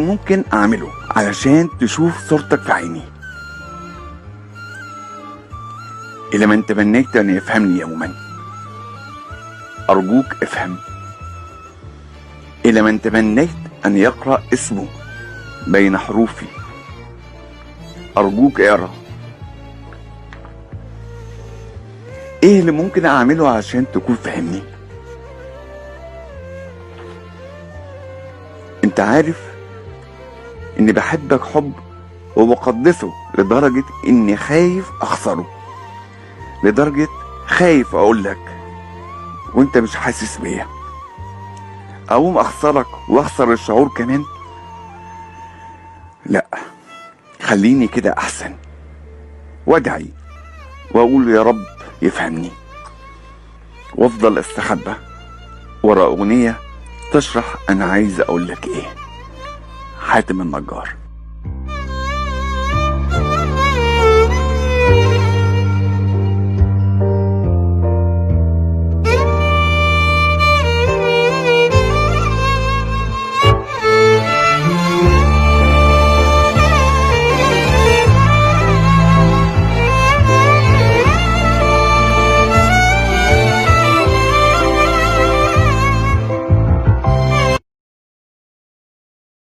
ممكن اعمله علشان تشوف صورتك في عيني؟ الى من تمنيت ان يفهمني يوما، ارجوك افهم. الى من تمنيت ان يقرأ اسمه بين حروفي، ارجوك اقرأ. ايه اللي ممكن اعمله عشان تكون فاهمني؟ انت عارف اني بحبك حب وبقدسه لدرجة اني خايف اخسره، لدرجة خايف اقولك وانت مش حاسس بيا، اقوم اخسرك واخسر الشعور كمان. لا، خليني كده احسن، وادعي واقول يا رب يفهمني، وافضل استخبى ورا اغنية تشرح انا عايز اقولك ايه. حاتم النجار.